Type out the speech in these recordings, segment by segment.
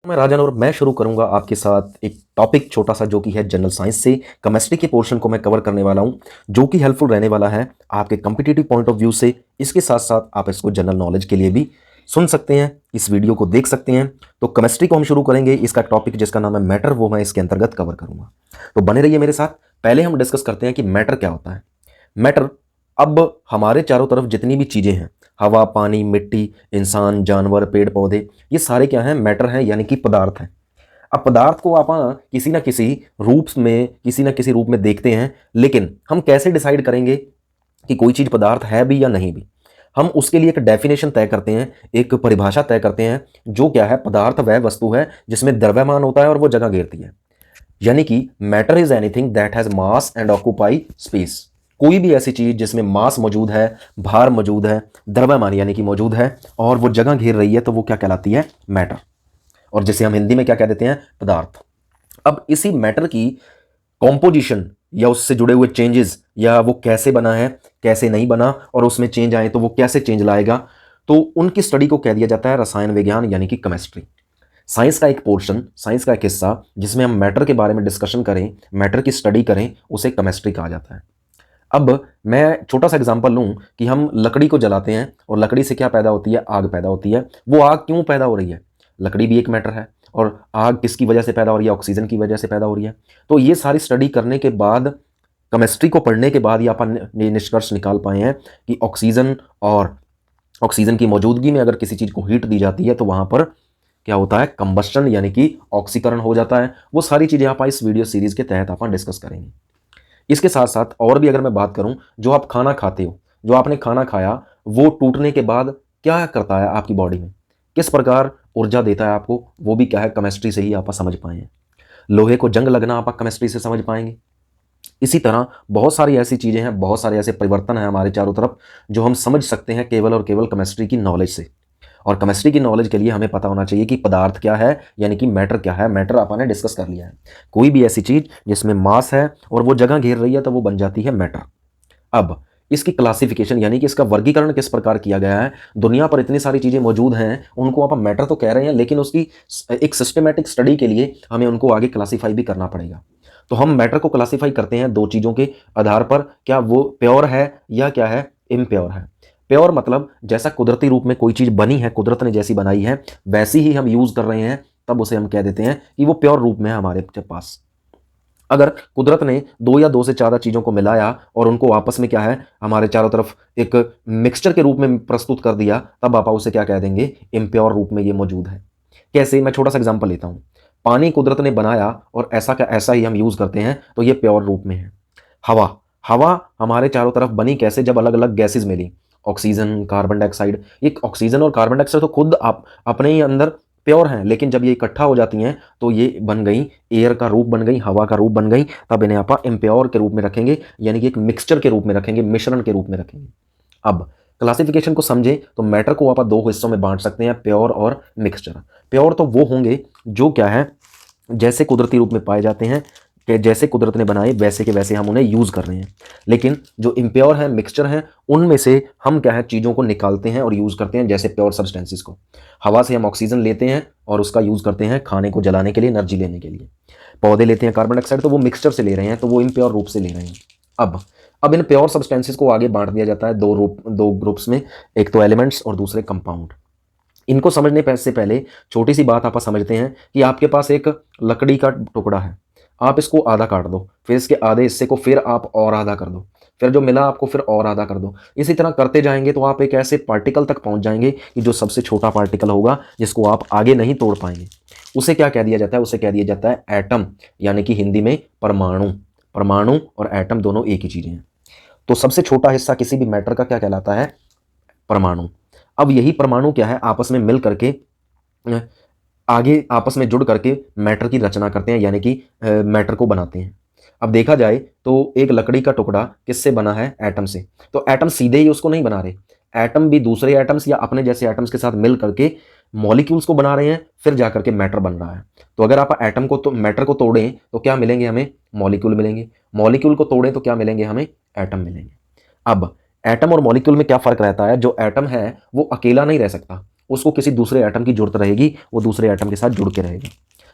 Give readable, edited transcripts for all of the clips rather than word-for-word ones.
मैं राजन और मैं शुरू करूंगा आपके साथ एक टॉपिक छोटा सा जो कि है जनरल साइंस से केमिस्ट्री के पोर्शन को मैं कवर करने वाला हूं जो कि हेल्पफुल रहने वाला है आपके कॉम्पिटिटिव पॉइंट ऑफ व्यू से। इसके साथ साथ आप इसको जनरल नॉलेज के लिए भी सुन सकते हैं, इस वीडियो को देख सकते हैं। तो केमिस्ट्री को हम शुरू करेंगे। इसका टॉपिक जिसका नाम है मैटर वो मैं इसके अंतर्गत कवर करूंगा, तो बने रहिए मेरे साथ। पहले हम डिस्कस करते हैं कि मैटर क्या होता है। मैटर, अब हमारे चारों तरफ जितनी भी चीज़ें हैं, हवा, पानी, मिट्टी, इंसान, जानवर, पेड़ पौधे, ये सारे क्या हैं? मैटर हैं, यानी कि पदार्थ हैं। अब पदार्थ को आप किसी ना किसी रूप में देखते हैं, लेकिन हम कैसे डिसाइड करेंगे कि कोई चीज़ पदार्थ है भी या नहीं भी? हम उसके लिए एक डेफिनेशन तय करते हैं, एक परिभाषा तय करते हैं। जो क्या है? पदार्थ वह वस्तु है जिसमें द्रव्यमान होता है और वो जगह घेरती है। यानी कि matter is anything that has mass and occupy space. कोई भी ऐसी चीज जिसमें मास मौजूद है, भार मौजूद है, द्रव्यमान यानी कि मौजूद है और वो जगह घेर रही है, तो वो क्या कहलाती है? मैटर। और जिसे हम हिंदी में क्या कह देते हैं? पदार्थ। अब इसी मैटर की कॉम्पोजिशन या उससे जुड़े हुए चेंजेस, या वो कैसे बना है, कैसे नहीं बना, और उसमें चेंज आए तो वो कैसे चेंज लाएगा, तो उनकी स्टडी को कह दिया जाता है रसायन विज्ञान, यानी कि केमिस्ट्री। साइंस का एक पोर्शन, साइंस का एक हिस्सा जिसमें हम मैटर के बारे में डिस्कशन करें, मैटर की स्टडी करें, उसे केमिस्ट्री कहा जाता है। अब मैं छोटा सा एग्जांपल लूं कि हम लकड़ी को जलाते हैं और लकड़ी से क्या पैदा होती है? आग पैदा होती है। वो आग क्यों पैदा हो रही है? लकड़ी भी एक मैटर है। और आग किसकी वजह से पैदा हो रही है? ऑक्सीजन की वजह से पैदा हो रही है। तो ये सारी स्टडी करने के बाद, केमिस्ट्री को पढ़ने के बाद, ये अपन ये निष्कर्ष निकाल पाए हैं कि ऑक्सीजन और ऑक्सीजन की मौजूदगी में अगर किसी चीज़ को हीट दी जाती है तो वहां पर क्या होता है? कंबस्टन, यानी कि ऑक्सीकरण हो जाता है। वो सारी चीज़ें आप इस वीडियो सीरीज के तहत आप डिस्कस करेंगे। इसके साथ साथ और भी अगर मैं बात करूं, जो आप खाना खाते हो, जो आपने खाना खाया, वो टूटने के बाद क्या करता है आपकी बॉडी में, किस प्रकार ऊर्जा देता है आपको, वो भी क्या है? केमिस्ट्री से ही आप समझ पाए हैं। लोहे को जंग लगना आप केमिस्ट्री से समझ पाएंगे। इसी तरह बहुत सारी ऐसी चीज़ें हैं, बहुत सारे ऐसे परिवर्तन हैं हमारे चारों तरफ जो हम समझ सकते हैं केवल और केवल केमिस्ट्री की नॉलेज से। और केमिस्ट्री की नॉलेज के लिए हमें पता होना चाहिए कि पदार्थ क्या है, यानी कि मैटर क्या है। मैटर आपने डिस्कस कर लिया है। कोई भी ऐसी चीज जिसमें मास है और वो जगह घेर रही है, तो वो बन जाती है मैटर। अब इसकी क्लासिफिकेशन, यानी कि इसका वर्गीकरण किस प्रकार किया गया है? दुनिया पर इतनी सारी चीजें मौजूद हैं, उनको आप मैटर तो कह रहे हैं, लेकिन उसकी एक सिस्टमेटिक स्टडी के लिए हमें उनको आगे क्लासीफाई भी करना पड़ेगा। तो हम मैटर को क्लासीफाई करते हैं दो चीजों के आधार पर, क्या वो प्योर है या क्या है? इम्प्योर है। प्योर मतलब जैसा कुदरती रूप में कोई चीज बनी है, कुदरत ने जैसी बनाई है वैसी ही हम यूज कर रहे हैं, तब उसे हम कह देते हैं कि वो प्योर रूप में है हमारे पास। अगर कुदरत ने दो या दो से ज्यादा चीजों को मिलाया और उनको आपस में क्या है, हमारे चारों तरफ एक मिक्सचर के रूप में प्रस्तुत कर दिया, तब आप उसे क्या कह देंगे? इम्प्योर रूप में ये मौजूद है। कैसे? मैं छोटा सा एग्जांपल लेता हूं। पानी कुदरत ने बनाया और ऐसा का ऐसा ही हम यूज करते हैं, तो ये प्योर रूप में है। हवा, हवा हमारे चारों तरफ बनी कैसे? जब अलग अलग गैसेज मिली, ऑक्सीजन, कार्बन डाइऑक्साइड। ये ऑक्सीजन और कार्बन डाइऑक्साइड तो खुद आप अपने ही अंदर प्योर हैं, लेकिन जब ये इकट्ठा हो जाती हैं तो ये बन गई, एयर का रूप बन गई, हवा का रूप बन गई, तब इन्हें आप इम्प्योर के रूप में रखेंगे, यानी कि एक मिक्सचर के रूप में रखेंगे, मिश्रण के रूप में रखेंगे। अब क्लासिफिकेशन को समझें तो मैटर को आप दो हिस्सों में बांट सकते हैं, प्योर और मिक्सचर। प्योर तो वो होंगे जो क्या है, जैसे कुदरती रूप में पाए जाते हैं, कि जैसे कुदरत ने बनाए वैसे के वैसे हम उन्हें यूज कर रहे हैं। लेकिन जो इम्प्योर है, मिक्सचर है, उनमें से हम क्या है, चीज़ों को निकालते हैं और यूज करते हैं, जैसे प्योर सब्सटेंसेस को। हवा से हम ऑक्सीजन लेते हैं और उसका यूज करते हैं खाने को जलाने के लिए, एनर्जी लेने के लिए। पौधे लेते हैं कार्बन डाइऑक्साइड, तो वो मिक्सचर से ले रहे हैं, तो वो इम्प्योर रूप से ले रहे हैं। अब इन प्योर सब्सटेंसेस को आगे बांट दिया जाता है दो ग्रुप्स में, एक तो एलिमेंट्स और दूसरे कंपाउंड। इनको समझने से पहले छोटी सी बात आप समझते हैं कि आपके पास एक लकड़ी का टुकड़ा है, आप इसको आधा काट दो, फिर इसके आधे हिस्से को फिर आप और आधा कर दो, फिर जो मिला आपको फिर और आधा कर दो। इसी तरह करते जाएंगे तो आप एक ऐसे पार्टिकल तक पहुंच जाएंगे कि जो सबसे छोटा पार्टिकल होगा, जिसको आप आगे नहीं तोड़ पाएंगे। उसे क्या कह दिया जाता है? उसे कह दिया जाता है एटम, यानी कि हिंदी में परमाणु। परमाणु और एटम दोनों एक ही चीजें हैं। तो सबसे छोटा हिस्सा किसी भी मैटर का क्या कहलाता है? परमाणु। अब यही परमाणु क्या है, आपस में मिल करके आगे आपस में जुड़ करके मैटर की रचना करते हैं, यानी कि मैटर को बनाते हैं। अब देखा जाए तो एक लकड़ी का टुकड़ा किससे बना है? एटम से। तो एटम सीधे ही उसको नहीं बना रहे, एटम भी दूसरे एटम्स या अपने जैसे एटम्स के साथ मिल करके मॉलिक्यूल्स को बना रहे हैं, फिर जाकर के मैटर बन रहा है। तो अगर आप एटम को तो मैटर को तोड़ें तो क्या मिलेंगे हमें? मॉलिक्यूल मिलेंगे। मॉलिक्यूल को तोड़ें तो क्या मिलेंगे हमें? एटम मिलेंगे। अब एटम और मॉलिक्यूल में क्या फर्क रहता है? जो एटम है वो अकेला नहीं रह सकता, उसको किसी दूसरे एटम की जरूरत रहेगी, वो दूसरे एटम के साथ जुड़ के रहेगा।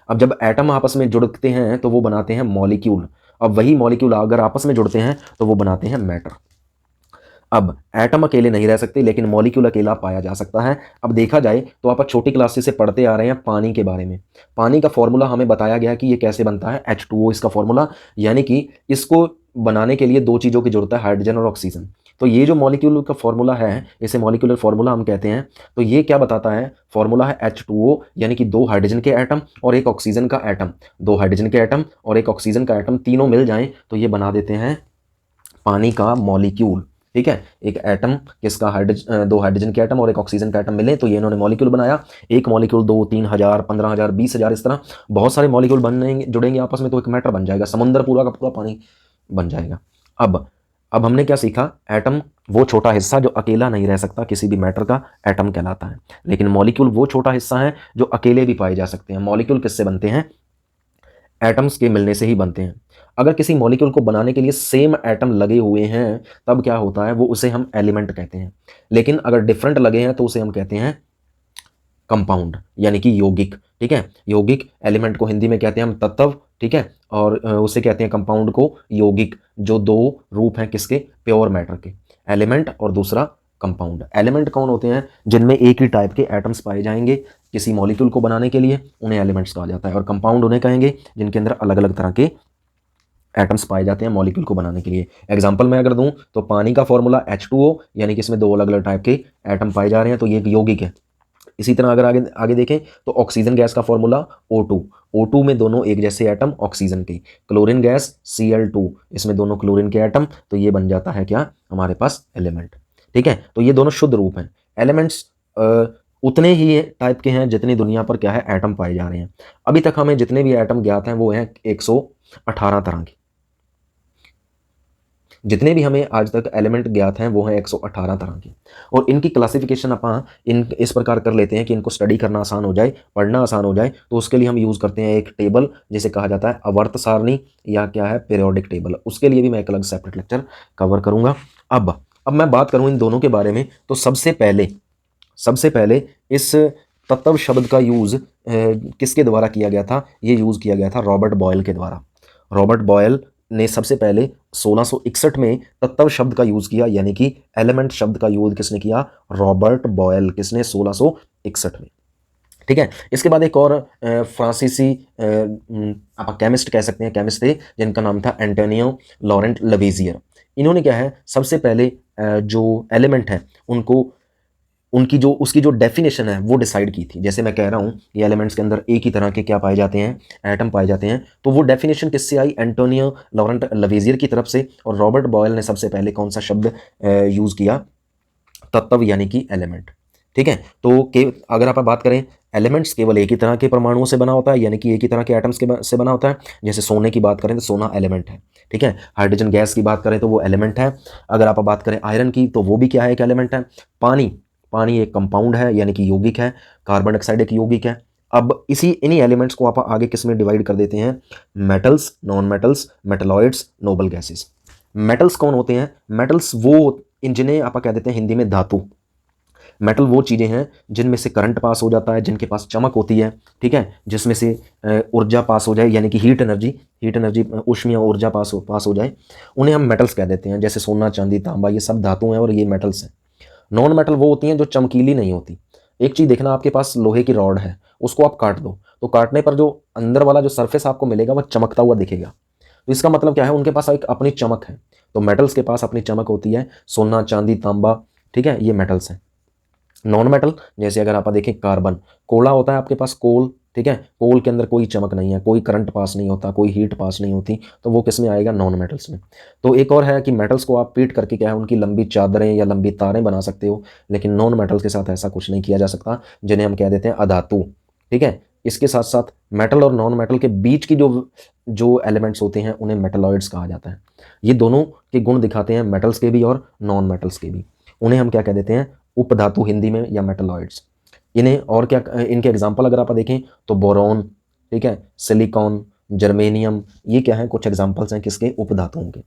अब जब एटम आपस में जुड़ते हैं तो वो बनाते हैं मॉलिक्यूल। अब वही मॉलिक्यूल अगर आपस में जुड़ते हैं तो वो बनाते हैं मैटर। अब एटम अकेले नहीं रह सकते, लेकिन मॉलिक्यूल अकेला पाया जा सकता है। अब देखा जाए तो आप छोटी क्लासेस से पढ़ते आ रहे हैं पानी के बारे में। पानी का फॉर्मूला हमें बताया गया कि ये कैसे बनता है, H2O इसका फॉर्मूला, यानी कि इसको बनाने के लिए दो चीज़ों की जरूरत है, हाइड्रोजन और ऑक्सीजन। तो ये जो मॉलिक्यूल का फॉर्मूला है, इसे मॉलिक्यूलर फॉर्मूला हम कहते हैं। तो ये क्या बताता है, फॉर्मूला है H2O, यानी कि दो हाइड्रोजन के एटम और एक ऑक्सीजन का एटम। दो हाइड्रोजन के एटम और एक ऑक्सीजन का एटम तीनों मिल जाएं तो ये बना देते हैं पानी का मॉलिक्यूल। ठीक है, एक एटम किसका, दो हाइड्रोजन के एटम और एक ऑक्सीजन का एटम मिले तो ये इन्होंने मॉलिक्यूल बनाया। एक मॉलिक्यूल 2, 3,000, 15,000, 20,000, इस तरह बहुत सारे मॉलिक्यूल बनेंगे, जुड़ेंगे आपस में तो एक मैटर बन जाएगा, समुद्र पूरा का पूरा पानी बन जाएगा। अब हमने क्या सीखा, एटम वो छोटा हिस्सा जो अकेला नहीं रह सकता, किसी भी मैटर का एटम कहलाता है। लेकिन मॉलिक्यूल वो छोटा हिस्सा है जो अकेले भी पाए जा सकते हैं। मॉलिक्यूल किससे बनते हैं, एटम्स के मिलने से ही बनते हैं। अगर किसी मॉलिक्यूल को बनाने के लिए सेम एटम लगे हुए हैं तब क्या होता है, वो उसे हम एलिमेंट कहते हैं। लेकिन अगर डिफरेंट लगे हैं तो उसे हम कहते हैं कंपाउंड, यानी कि यौगिक। ठीक है, यौगिक एलिमेंट को हिंदी में कहते हैं हम तत्व। ठीक है, और उसे कहते हैं कंपाउंड को यौगिक, जो दो रूप हैं किसके, प्योर मैटर के, एलिमेंट और दूसरा कंपाउंड। एलिमेंट कौन होते हैं, जिनमें एक ही टाइप के एटम्स पाए जाएंगे किसी मॉलिक्यूल को बनाने के लिए, उन्हें एलिमेंट्स कहा जाता है। और कंपाउंड उन्हें कहेंगे जिनके अंदर अलग अलग तरह के एटम्स पाए जाते हैं मॉलिक्यूल को बनाने के लिए। एग्जांपल मैं अगर दूं तो पानी का फॉर्मूला H2O, यानी कि इसमें दो अलग अलग टाइप के एटम पाए जा रहे हैं तो ये एक यौगिक है। इसी तरह अगर आगे आगे देखें तो ऑक्सीजन गैस का फॉर्मूला O2। O2 में दोनों एक जैसे एटम ऑक्सीजन के। क्लोरीन गैस Cl2, इसमें दोनों क्लोरीन के एटम, तो ये बन जाता है क्या, हमारे पास एलिमेंट। ठीक है, तो ये दोनों शुद्ध रूप हैं। एलिमेंट्स उतने ही टाइप के हैं जितनी दुनिया पर क्या है, एटम पाए जा रहे हैं। अभी तक हमें जितने भी एटम ज्ञात हैं वो हैं 118 तरह के। जितने भी हमें आज तक एलिमेंट ज्ञात हैं वो हैं 118 तरह के। और इनकी क्लासिफिकेशन अपन इस प्रकार कर लेते हैं कि इनको स्टडी करना आसान हो जाए, पढ़ना आसान हो जाए। तो उसके लिए हम यूज़ करते हैं एक टेबल जिसे कहा जाता है आवर्त सारणी, या क्या है, पीरियोडिक टेबल। उसके लिए भी मैं एक अलग सेपरेट लेक्चर कवर करूँगा। अब मैं बात करूँ इन दोनों के बारे में तो सबसे पहले इस तत्व शब्द का यूज़ किसके द्वारा किया गया था, ये यूज़ किया गया था रॉबर्ट बॉयल के द्वारा। रॉबर्ट बॉयल ने सबसे पहले 1661 में तत्व शब्द का यूज़ किया, यानी कि एलिमेंट शब्द का यूज़ किसने किया, रॉबर्ट बॉयल। किसने, 1661 में। ठीक है, इसके बाद एक और फ्रांसीसी आप केमिस्ट कह सकते हैं, केमिस्ट थे जिनका नाम था एंटोनियो लॉरेंट लवेजियर। इन्होंने क्या है, सबसे पहले जो एलिमेंट है उसकी जो डेफिनेशन है वो डिसाइड की थी। जैसे मैं कह रहा हूँ ये एलिमेंट्स के अंदर एक ही तरह के क्या पाए जाते हैं, एटम पाए जाते हैं, तो वो डेफिनेशन किससे आई, एंटोनियो लॉरेंट लवेजियर की तरफ से। और रॉबर्ट बॉयल ने सबसे पहले कौन सा शब्द यूज़ किया, तत्व, यानी कि एलिमेंट। ठीक है, तो अगर आप बात करें, एलिमेंट्स केवल एक ही तरह के परमाणुओं से बना होता है, यानी कि एक ही तरह के एटम्स से बना होता है। जैसे सोने की बात करें तो सोना एलिमेंट है। ठीक है, हाइड्रोजन गैस की बात करें तो वो एलिमेंट है। अगर आप बात करें आयरन की तो वो भी क्या है, एक एलिमेंट है। पानी एक कंपाउंड है, यानी कि यौगिक है। कार्बन डाइऑक्साइड एक यौगिक है। अब इन्हीं एलिमेंट्स को आप आगे किस में डिवाइड कर देते हैं, metals, non metals, metalloids, noble gases. Metals कौन होते हैं, मेटल्स वो जिन्हें आप कह देते हैं हिंदी में धातु। मेटल वो चीज़ें हैं जिनमें से करंट पास हो जाता है, जिनके पास चमक होती है। ठीक है, जिसमें से ऊर्जा पास हो जाए, यानी कि हीट एनर्जी ऊष्मीय ऊर्जा पास हो जाए, उन्हें हम मेटल्स कह देते हैं। जैसे सोना, चांदी, तांबा, ये सब धातु हैं और ये मेटल्स हैं। नॉन मेटल वो होती हैं जो चमकीली नहीं होती। एक चीज़ देखना, आपके पास लोहे की रॉड है, उसको आप काट दो तो काटने पर जो अंदर वाला जो सरफेस आपको मिलेगा वह चमकता हुआ दिखेगा। तो इसका मतलब क्या है, उनके पास एक अपनी चमक है। तो मेटल्स के पास अपनी चमक होती है, सोना, चांदी, तांबा। ठीक है, ये मेटल्स हैं। नॉन मेटल, जैसे अगर आप देखें कार्बन, कोयला होता है आपके पास, कोल। ठीक है, कोल के अंदर कोई चमक नहीं है, कोई करंट पास नहीं होता, कोई हीट पास नहीं होती, तो वो किस में आएगा, नॉन मेटल्स में। तो एक और है कि मेटल्स को आप पीट करके क्या है, उनकी लंबी चादरें या लंबी तारें बना सकते हो, लेकिन नॉन मेटल्स के साथ ऐसा कुछ नहीं किया जा सकता, जिन्हें हम कह देते हैं अधातु। ठीक है, इसके साथ साथ मेटल और नॉन मेटल के बीच की जो एलिमेंट्स होते हैं उन्हें मेटलॉइड्स कहा जाता है। ये दोनों के गुण दिखाते हैं, मेटल्स के भी और नॉन मेटल्स के भी। उन्हें हम क्या कह देते हैं, उपधातु हिंदी में, या मेटलॉइड्स। इन्हें और क्या, इनके एग्जाम्पल अगर आप देखें तो बोरॉन, ठीक है, सिलिकॉन, जर्मेनियम, ये क्या है, कुछ एग्जाम्पल्स हैं किसके, उपधातुओं के।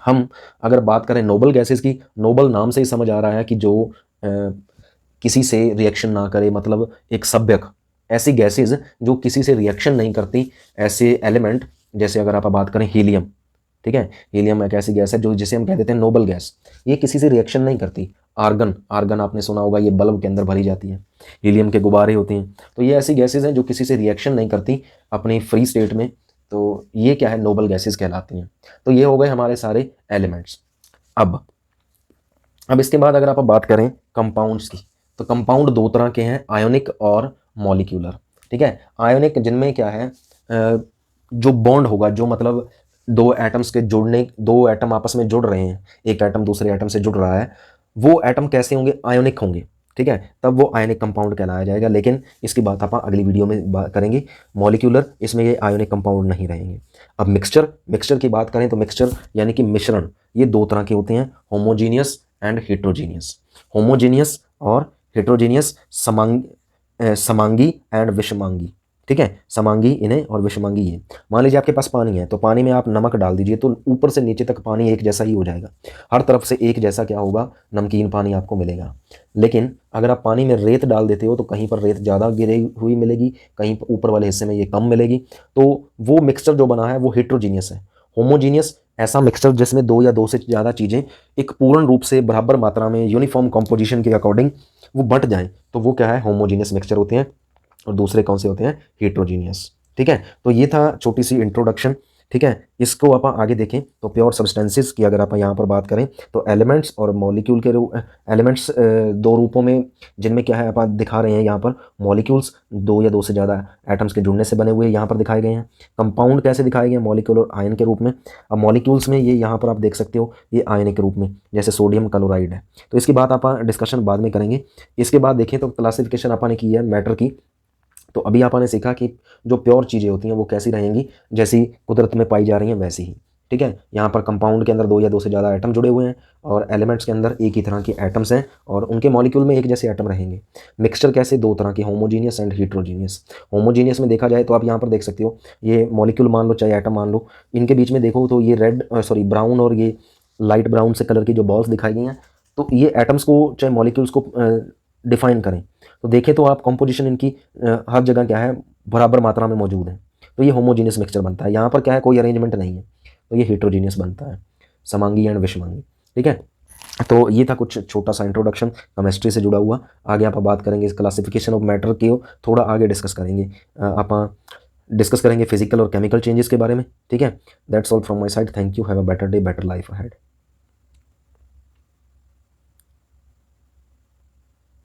हम अगर बात करें नोबल गैसेस की, नोबल नाम से ही समझ आ रहा है कि किसी से रिएक्शन ना करे, मतलब एक सभ्यक, ऐसी गैसेज जो किसी से रिएक्शन नहीं करती, ऐसे एलिमेंट, जैसे अगर आप बात करें हीलियम, ठीक है, हीलियम एक ऐसी गैस है जो जिसे हम कह देते हैं नोबल गैस, ये किसी से रिएक्शन नहीं करती। आर्गन, आर्गन आपने सुना होगा, ये बल्ब के अंदर भरी जाती है, हीलियम के गुब्बारे होते हैं। तो ये ऐसी गैसेज हैं जो किसी से रिएक्शन नहीं करती अपनी फ्री स्टेट में, तो ये क्या है, नोबल गैसेज कहलाती हैं। तो ये हो गए हमारे सारे एलिमेंट्स। अब इसके बाद अगर आप बात करें कंपाउंड्स की, तो कंपाउंड दो तरह के हैं, आयोनिक और मॉलिक्यूलर, ठीक है। आयोनिक जिनमें क्या है, जो बॉन्ड होगा, जो मतलब दो एटम्स के जुड़ने, दो एटम आपस में जुड़ रहे हैं, एक एटम दूसरे एटम से जुड़ रहा है, वो एटम कैसे होंगे, आयोनिक होंगे, ठीक है, तब वो आयोनिक कंपाउंड कहलाया जाएगा। लेकिन इसकी बात आप अगली वीडियो में करेंगे। मॉलिक्यूलर, इसमें ये आयोनिक कंपाउंड नहीं रहेंगे। अब मिक्सचर, मिक्सचर की बात करें तो मिक्सचर यानी कि मिश्रण, ये दो तरह के होते हैं, होमोजीनियस एंड हेट्रोजीनियस। होमोजीनियस और हेट्रोजीनियस, समांगी एंड विषमांगी, ठीक है, समांगी इन्हें और विषमांगी ये। मान लीजिए आपके पास पानी है, तो पानी में आप नमक डाल दीजिए तो ऊपर से नीचे तक पानी एक जैसा ही हो जाएगा, हर तरफ से एक जैसा क्या होगा, नमकीन पानी आपको मिलेगा। लेकिन अगर आप पानी में रेत डाल देते हो तो कहीं पर रेत ज़्यादा गिरी हुई मिलेगी, कहीं ऊपर वाले हिस्से में ये कम मिलेगी, तो वो मिक्सचर जो बना है वो हेट्रोजीनियस है। होमोजीनियस ऐसा मिक्सचर जिसमें दो या दो से ज़्यादा चीज़ें एक पूर्ण रूप से बराबर मात्रा में यूनिफॉर्म कॉम्पोजिशन के अकॉर्डिंग वो बंट जाएं, तो वो क्या है, होमोजीनियस मिक्सचर होते हैं। और दूसरे कौन से होते हैं, हेट्रोजीनियस, ठीक है। तो ये था छोटी सी इंट्रोडक्शन, ठीक है। इसको आप आगे देखें तो प्योर सब्सटेंसेस की अगर आप यहाँ पर बात करें तो एलिमेंट्स और मॉलिक्यूल के एलिमेंट्स दो रूपों में, जिनमें क्या है आप दिखा रहे हैं यहाँ पर, मॉलिक्यूल्स दो या दो से ज़्यादा एटम्स के जुड़ने से बने हुए यहाँ पर दिखाए गए हैं। कंपाउंड कैसे दिखाए गए हैं, मॉलिक्यूल और आयन के रूप में। अब मॉलिक्यूल्स में ये यहाँ पर आप देख सकते हो, ये आयन के रूप में, जैसे सोडियम क्लोराइड है। तो इसकी बात आप डिस्कशन बाद में करेंगे। इसके बाद देखें तो क्लासिफिकेशन आपने की है मैटर की। तो अभी आपने सीखा कि जो प्योर चीज़ें होती हैं वो कैसी रहेंगी, जैसी कुदरत में पाई जा रही हैं वैसी ही, ठीक है। यहाँ पर कंपाउंड के अंदर दो या दो से ज़्यादा एटम जुड़े हुए हैं और एलिमेंट्स के अंदर एक ही तरह के एटम्स हैं और उनके मॉलिक्यूल में एक जैसे एटम रहेंगे। मिक्सचर कैसे, दो तरह के, होमोजीनियस एंड हेट्रोजीनियस। होमोजीनियस में देखा जाए तो आप यहाँ पर देख सकते हो, ये मॉलिक्यूल मान लो चाहे एटम मान लो, इनके बीच में देखो तो ये ब्राउन और ये लाइट ब्राउन से कलर की जो बॉल्स दिखाई गई हैं, तो ये एटम्स को चाहे मॉलिक्यूल्स को डिफाइन करें। तो देखें तो आप कंपोजिशन इनकी हर जगह क्या है, बराबर मात्रा में मौजूद है, तो ये होमोजीनियस मिक्सचर बनता है। यहाँ पर क्या है, कोई अरेंजमेंट नहीं है, तो ये हेट्रोजीनियस बनता है, समांगी एंड विषमांगी, ठीक है। तो ये था कुछ छोटा सा इंट्रोडक्शन केमिस्ट्री से जुड़ा हुआ। आगे आप बात करेंगे इस क्लासिफिकेशन ऑफ मैटर की, थोड़ा आगे डिस्कस करेंगे, आप डिस्कस करेंगे फिजिकल और केमिकल चेंजेस के बारे में, ठीक है। That's all from my side, thank you, have a better day, better life ahead.